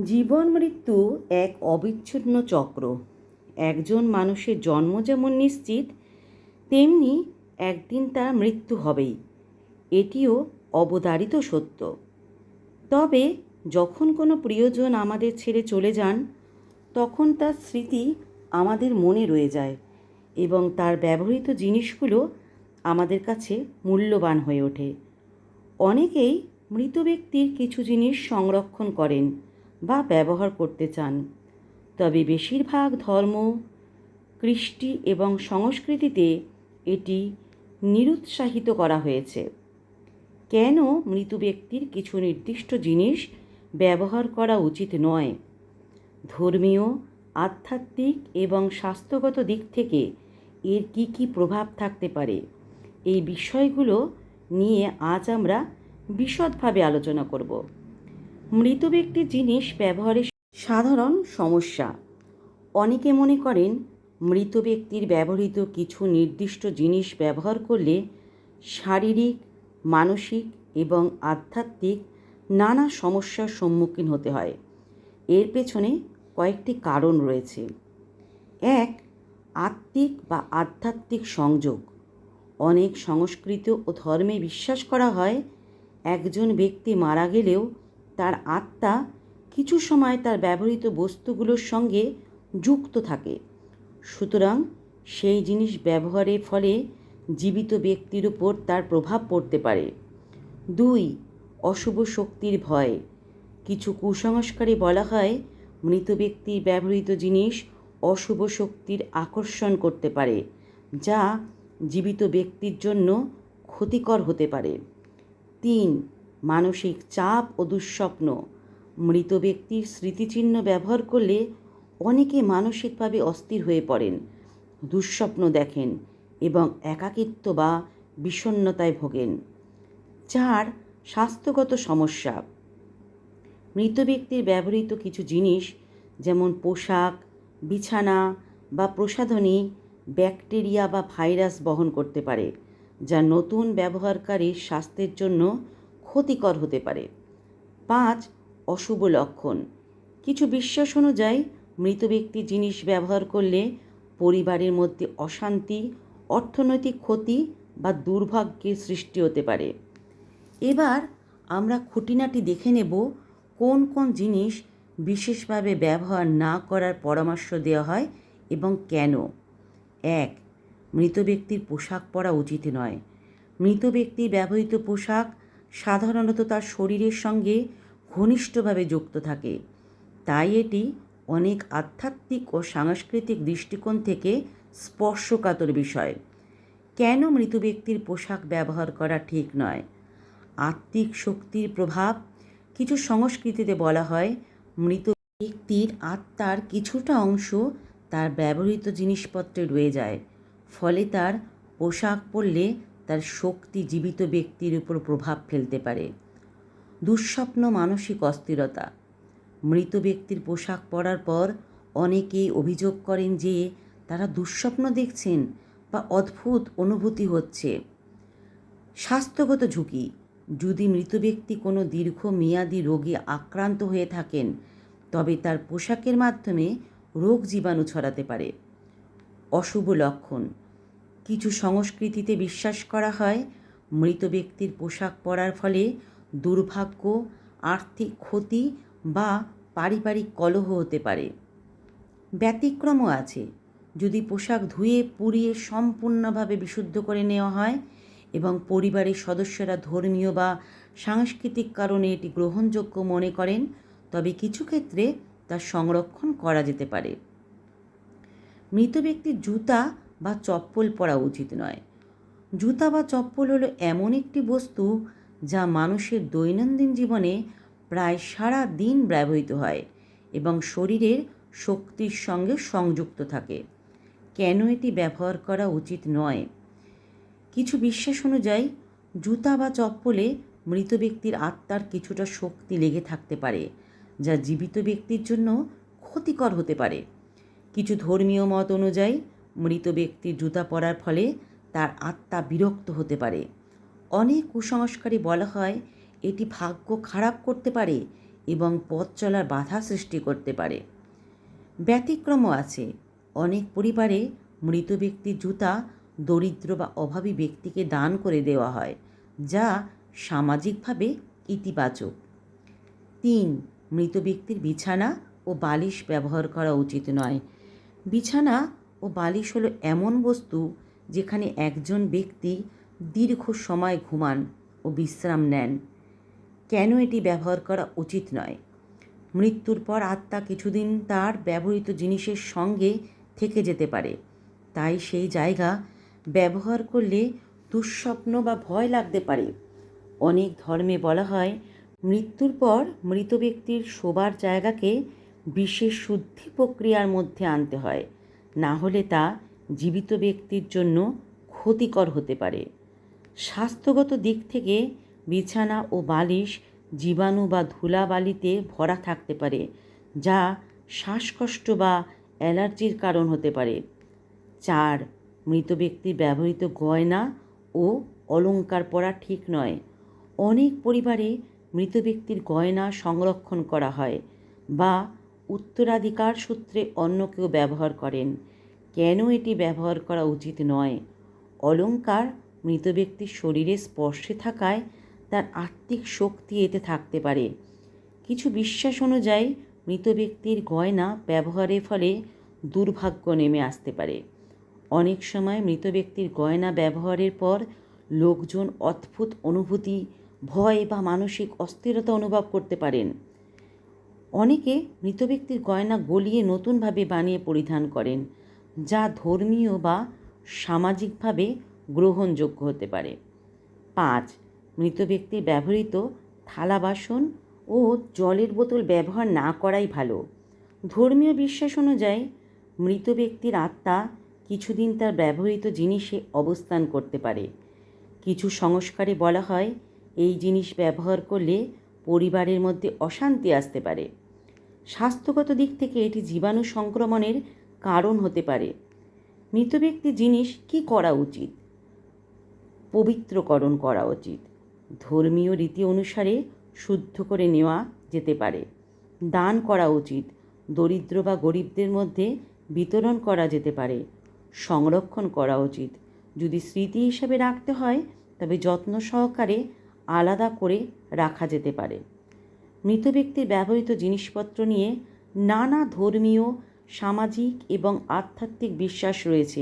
জীবন মৃত্যু এক অবিচ্ছিন্ন চক্র। একজন মানুষের জন্ম যেমন নিশ্চিত, তেমনি একদিন তার মৃত্যু হবেই। এটিও অবধারিত সত্য। তবে যখন কোনো প্রিয়জন আমাদের ছেড়ে চলে যান, তখন তার স্মৃতি আমাদের মনে রয়ে যায় এবং তার ব্যবহৃত জিনিসগুলো আমাদের কাছে মূল্যবান হয়ে ওঠে। অনেকেই মৃত ব্যক্তির কিছু জিনিস সংরক্ষণ করেন বা ব্যবহার করতে চান, তবে বেশিরভাগ ধর্ম, কৃষ্টি এবং সংস্কৃতিতে এটি নিরুৎসাহিত করা হয়েছে। কেন মৃত ব্যক্তির কিছু নির্দিষ্ট জিনিস ব্যবহার করা উচিত নয়? ধর্মীয়, আধ্যাত্মিক এবং স্বাস্থ্যগত দিক থেকে এর কী কী প্রভাব থাকতে পারে, এই বিষয়গুলো নিয়ে আজ আমরা বিশদভাবে আলোচনা করব। মৃত ব্যক্তির জিনিস ব্যবহারের সাধারণ সমস্যা। অনেকে মনে করেন মৃত ব্যক্তির ব্যবহৃত কিছু নির্দিষ্ট জিনিস ব্যবহার করলে শারীরিক, মানসিক এবং আধ্যাত্মিক নানা সমস্যার সম্মুখীন হতে হয়। এর পেছনে কয়েকটি কারণ রয়েছে। এক, আত্মিক বা আধ্যাত্মিক সংযোগ। অনেক সংস্কৃতি ও ধর্মে বিশ্বাস করা হয় একজন ব্যক্তি মারা গেলেও তার আত্মা কিছু সময় তার ব্যবহৃত বস্তুগুলোর সঙ্গে যুক্ত থাকে। সুতরাং সেই জিনিস ব্যবহারের ফলে জীবিত ব্যক্তির উপর তার প্রভাব পড়তে পারে। দুই, অশুভ শক্তির ভয়। কিছু কুসংস্কারে বলা হয় মৃত ব্যক্তির ব্যবহৃত জিনিস অশুভ শক্তির আকর্ষণ করতে পারে, যা জীবিত ব্যক্তির জন্য ক্ষতিকর হতে পারে। তিন, মানসিক চাপ ও দুঃস্বপ্ন। মৃত ব্যক্তির স্মৃতিচিহ্ন ব্যবহার করলে অনেকে মানসিকভাবে অস্থির হয়ে পড়েন, দুঃস্বপ্ন দেখেন এবং একাকিত্ব বা বিষণ্ণতায় ভোগেন। চার, স্বাস্থ্যগত সমস্যা। মৃত ব্যক্তির ব্যবহৃত কিছু জিনিস যেমন পোশাক, বিছানা বা প্রসাধনী ব্যাকটেরিয়া বা ভাইরাস বহন করতে পারে, যা নতুন ব্যবহারকারীর স্বাস্থ্যের জন্য ক্ষতিকর হতে পারে। পাঁচ, অশুভ লক্ষণ। কিছু বিশ্বাস অনুযায়ী মৃত ব্যক্তির জিনিস ব্যবহার করলে পরিবারের মধ্যে অশান্তি, অর্থনৈতিক ক্ষতি বা দুর্ভাগ্যের সৃষ্টি হতে পারে। এবার আমরা খুঁটিনাটি দেখে নেব কোন কোন জিনিস বিশেষভাবে ব্যবহার না করার পরামর্শ দেওয়া হয় এবং কেন। এক, মৃত ব্যক্তির পোশাক পরা উচিত নয়। মৃত ব্যক্তির ব্যবহৃত পোশাক সাধারণত তার শরীরের সঙ্গে ঘনিষ্ঠভাবে যুক্ত থাকে, তাই এটি অনেক আধ্যাত্মিক ও সাংস্কৃতিক দৃষ্টিকোণ থেকে স্পর্শকাতর বিষয়। কেন মৃত ব্যক্তির পোশাক ব্যবহার করা ঠিক নয়? আত্মিক শক্তির প্রভাব। কিছু সংস্কৃতিতে বলা হয় মৃত ব্যক্তির আত্মার কিছুটা অংশ তার ব্যবহৃত জিনিসপত্রে রয়ে যায়, ফলে তার পোশাক পরলে তার শক্তি জীবিত ব্যক্তির উপর প্রভাব ফেলতে পারে। দুঃস্বপ্ন, মানসিক অস্থিরতা। মৃত ব্যক্তির পোশাক পরার পর অনেকেই অভিযোগ করেন যে তারা দুঃস্বপ্ন দেখছেন বা অদ্ভুত অনুভূতি হচ্ছে। স্বাস্থ্যগত ঝুঁকি। যদি মৃত ব্যক্তি কোনো দীর্ঘমেয়াদী রোগে আক্রান্ত হয়ে থাকেন, তবে তার পোশাকের মাধ্যমে রোগ জীবাণু ছড়াতে পারে। অশুভ লক্ষণ। কিছু সংস্কৃতিতে বিশ্বাস করা হয় মৃত ব্যক্তির পোশাক পরার ফলে দুর্ভাগ্য, আর্থিক ক্ষতি বা পারিবারিক কলহ হতে পারে। ব্যতিক্রমও আছে। যদি পোশাক ধুয়ে পুড়িয়ে সম্পূর্ণভাবে বিশুদ্ধ করে নেওয়া হয় এবং পরিবারের সদস্যরা ধর্মীয় বা সাংস্কৃতিক কারণে এটি গ্রহণযোগ্য মনে করেন, তবে কিছু ক্ষেত্রে তা সংরক্ষণ করা যেতে পারে। মৃত ব্যক্তির জুতা বা চপ্পল পরা উচিত নয়। জুতা বা চপ্পল হলো এমন একটি বস্তু যা মানুষের দৈনন্দিন জীবনে প্রায় সারা দিন ব্যবহৃত হয় এবং শরীরের শক্তির সঙ্গে সংযুক্ত থাকে। কেন এটি ব্যবহার করা উচিত নয়? কিছু বিশ্বাস অনুযায়ী জুতা বা চপ্পলে মৃত ব্যক্তির আত্মার কিছুটা শক্তি লেগে থাকতে পারে, যা জীবিত ব্যক্তির জন্য ক্ষতিকর হতে পারে। কিছু ধর্মীয় মত অনুযায়ী মৃত ব্যক্তির জুতা পরার ফলে তার আত্মা বিরক্ত হতে পারে। অনেক কুসংস্কারে বলা হয় এটি ভাগ্য খারাপ করতে পারে এবং পথ চলার বাধা সৃষ্টি করতে পারে। ব্যতিক্রমও আছে। অনেক পরিবারে মৃত ব্যক্তির জুতা দরিদ্র বা অভাবী ব্যক্তিকে দান করে দেওয়া হয়, যা সামাজিকভাবে ইতিবাচক। 3. মৃত ব্যক্তির বিছানা ও বালিশ ব্যবহার করা উচিত নয়। বিছানা ও বালিশ হলো এমন বস্তু যেখানে একজন ব্যক্তি দীর্ঘ সময় ঘুমান ও বিশ্রাম নেন। কেন এটি ব্যবহার করা উচিত নয়? মৃত্যুর পর আত্মা কিছুদিন তার ব্যবহৃত জিনিসের সঙ্গে থেকে যেতে পারে, তাই সেই জায়গা ব্যবহার করলে দুঃস্বপ্ন বা ভয় লাগতে পারে। অনেক ধর্মে বলা হয় মৃত্যুর পর মৃত ব্যক্তির শোবার জায়গাকে বিশেষ শুদ্ধি প্রক্রিয়ার মধ্যে আনতে হয়, না হলে তা জীবিত ব্যক্তির জন্য ক্ষতিকর হতে পারে। স্বাস্থ্যগত দিক থেকে বিছানা ও বালিশ জীবাণু বা ধুলাবালিতে ভরা থাকতে পারে, যা শ্বাসকষ্ট বা অ্যালার্জির কারণ হতে পারে। 4. মৃত ব্যক্তির ব্যবহৃত গয়না ও অলংকার পরা ঠিক নয়। অনেক পরিবারে মৃত ব্যক্তির গয়না সংরক্ষণ করা হয় বা উত্তরাধিকার সূত্রে অন্য কেউ ব্যবহার করেন। কেন এটি ব্যবহার করা উচিত নয়? অলংকার মৃত ব্যক্তির শরীরে স্পর্শে থাকায় তার আত্মিক শক্তি এতে থাকতে পারে। কিছু বিশ্বাস অনুযায়ী মৃত ব্যক্তির গয়না ব্যবহারের ফলে দুর্ভাগ্য নেমে আসতে পারে। অনেক সময় মৃত ব্যক্তির গয়না ব্যবহারের পর লোকজন অদ্ভুত অনুভূতি, ভয় বা মানসিক অস্থিরতা অনুভব করতে পারেন। অনেকে মৃত ব্যক্তির গয়না গলিয়ে নতুনভাবে বানিয়ে পরিধান করেন, যা ধর্মীয় বা সামাজিকভাবে গ্রহণযোগ্য হতে পারে। 5. মৃত ব্যক্তির ব্যবহৃত থালা বাসন ও জলের বোতল ব্যবহার না করাই ভালো। ধর্মীয় বিশ্বাস অনুযায়ী মৃত ব্যক্তির আত্মা কিছুদিন তার ব্যবহৃত জিনিসে অবস্থান করতে পারে। কিছু সংস্কারে বলা হয় এই জিনিস ব্যবহার করলে পরিবারের মধ্যে অশান্তি আসতে পারে। স্বাস্থ্যগত দিক থেকে এটি জীবাণু সংক্রমণের কারণ হতে পারে। মৃত ব্যক্তির জিনিস কী করা উচিত? পবিত্রকরণ করা উচিত। ধর্মীয় রীতি অনুসারে শুদ্ধ করে নেওয়া যেতে পারে। দান করা উচিত। দরিদ্র বা গরিবদের মধ্যে বিতরণ করা যেতে পারে। সংরক্ষণ করা উচিত। যদি স্মৃতি হিসাবে রাখতে হয় তবে যত্ন সহকারে আলাদা করে রাখা যেতে পারে। মৃত ব্যক্তির ব্যবহৃত জিনিসপত্র নিয়ে নানা ধর্মীয়, সামাজিক এবং আধ্যাত্মিক বিশ্বাস রয়েছে।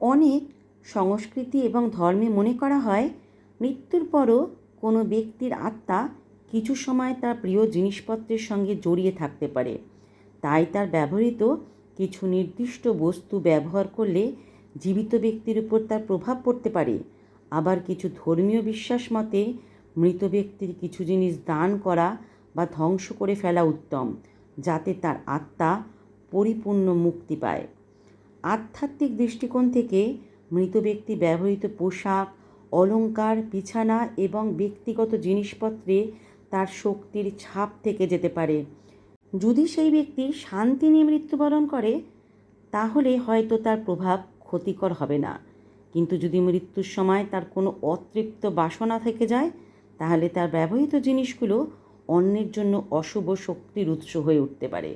অনেক সংস্কৃতি এবং ধর্মে মনে করা হয় মৃত্যুর পরও কোনো ব্যক্তির আত্মা কিছু সময় তার প্রিয় জিনিসপত্রের সঙ্গে জড়িয়ে থাকতে পারে, তাই তার ব্যবহৃত কিছু নির্দিষ্ট বস্তু ব্যবহার করলে জীবিত ব্যক্তির উপর তার প্রভাব পড়তে পারে। আবার কিছু ধর্মীয় বিশ্বাস মতে মৃত ব্যক্তির কিছু জিনিস দান করা বা ধ্বংস করে ফেলা উত্তম, যাতে তার আত্মা পরিপূর্ণ মুক্তি পায়। আধ্যাত্মিক দৃষ্টিকোণ থেকে মৃত ব্যক্তি ব্যবহৃত পোশাক, অলংকার, বিছানা এবং ব্যক্তিগত জিনিসপত্রে তার শক্তির ছাপ থেকে যেতে পারে। যদি সেই ব্যক্তি শান্তি নিয়ে মৃত্যুবরণ করে তাহলে হয়তো তার প্রভাব ক্ষতিকর হবে না, কিন্তু যদি মৃত্যুর সময় তার কোনো অতৃপ্ত বাসনা থেকে যায় তাহলে তার ব্যবহৃত জিনিসগুলো অন্যের জন্য অশুভ শক্তির উৎস হয়ে উঠতে পারে।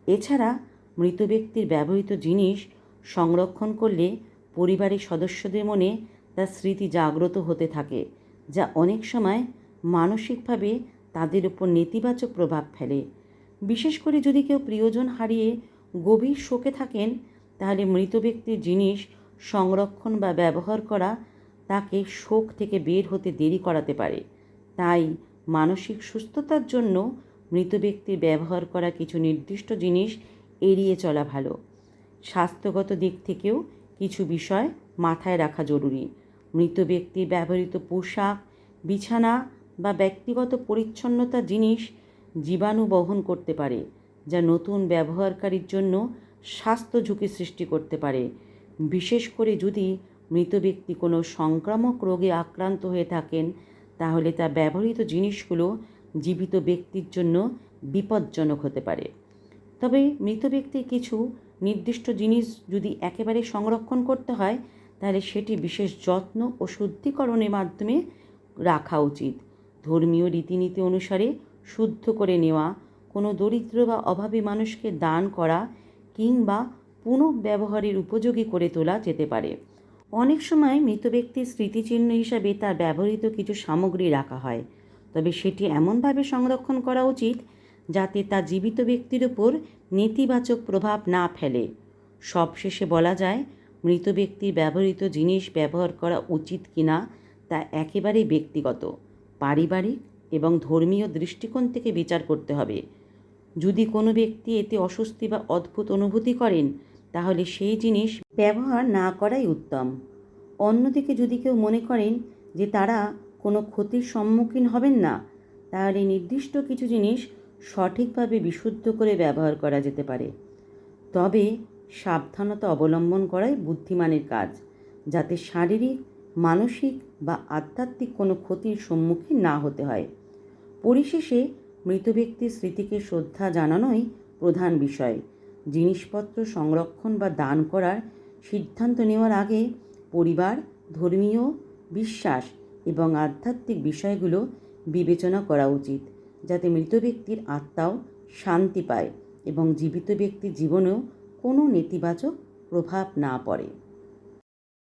এছাড়া মৃত ব্যক্তির ব্যবহৃত জিনিস সংরক্ষণ করলে পরিবারের সদস্যদের মনে তার স্মৃতি জাগ্রত হতে থাকে, যা অনেক সময় মানসিকভাবে তাদের উপর নেতিবাচক প্রভাব ফেলে। বিশেষ করে যদি কেউ প্রিয়জন হারিয়ে গভীর শোকে থাকেন তাহলে মৃত ব্যক্তির জিনিস সংরক্ষণ বা ব্যবহার করা তাকে শোক থেকে বের হতে দেরি করাতে পারে। তাই মানসিক সুস্থতার জন্য মৃত ব্যক্তির ব্যবহার করা কিছু নির্দিষ্ট জিনিস এড়িয়ে চলা ভালো। স্বাস্থ্যগত দিক থেকেও কিছু বিষয় মাথায় রাখা জরুরি। মৃত ব্যক্তির ব্যবহৃত পোশাক, বিছানা বা ব্যক্তিগত পরিচ্ছন্নতা জিনিস জীবাণু বহন করতে পারে, যা নতুন ব্যবহারকারীর জন্য স্বাস্থ্য ঝুঁকি সৃষ্টি করতে পারে। বিশেষ করে যদি মৃত ব্যক্তি কোনো সংক্রামক রোগে আক্রান্ত হয়ে থাকেন তাহলে তার ব্যবহৃত জিনিসগুলো জীবিত ব্যক্তির জন্য বিপজ্জনক হতে পারে। তবে মৃত ব্যক্তির কিছু নির্দিষ্ট জিনিস যদি একেবারে সংরক্ষণ করতে হয় তাহলে সেটি বিশেষ যত্ন ও শুদ্ধিকরণের মাধ্যমে রাখা উচিত। ধর্মীয় রীতিনীতি অনুসারে শুদ্ধ করে নেওয়া, কোনো দরিদ্র বা অভাবী মানুষকে দান করা কিংবা পুনঃব্যবহারের উপযোগী করে তোলা যেতে পারে। অনেক সময় মৃত ব্যক্তির স্মৃতিচিহ্ন হিসাবে তার ব্যবহৃত কিছু সামগ্রী রাখা হয়, তবে সেটি এমনভাবে সংরক্ষণ করা উচিত যাতে তা জীবিত ব্যক্তির উপর নেতিবাচক প্রভাব না ফেলে। সবশেষে বলা যায়, মৃত ব্যক্তির ব্যবহৃত জিনিস ব্যবহার করা উচিত কিনা তা একেবারেই ব্যক্তিগত, পারিবারিক এবং ধর্মীয় দৃষ্টিকোণ থেকে বিচার করতে হবে। যদি কোনো ব্যক্তি এতে অস্বস্তি বা অদ্ভুত অনুভূতি করেন, তাহলে সেই জিনিস ব্যবহার না করাই উত্তম। অন্যদিকে যদি কেউ মনে করেন যে তারা কোনো ক্ষতির সম্মুখীন হবেন না, তাহলে নির্দিষ্ট কিছু জিনিস সঠিকভাবে বিশুদ্ধ করে ব্যবহার করা যেতে পারে। তবে সাবধানতা অবলম্বন করাই বুদ্ধিমানের কাজ, যাতে শারীরিক, মানসিক বা আধ্যাত্মিক কোনো ক্ষতির সম্মুখীন না হতে হয়। পরিশেষে মৃত ব্যক্তির স্মৃতিকে শ্রদ্ধা জানানোই প্রধান বিষয়। জিনিসপত্র সংরক্ষণ বা দান করার সিদ্ধান্ত নেওয়ার আগে পরিবার, ধর্মীয় বিশ্বাস এবং আধ্যাত্মিক বিষয়গুলো বিবেচনা করা উচিত, যাতে মৃত ব্যক্তির আত্মাও শান্তি পায় এবং জীবিত ব্যক্তির জীবনেও কোনো নেতিবাচক প্রভাব না পড়ে।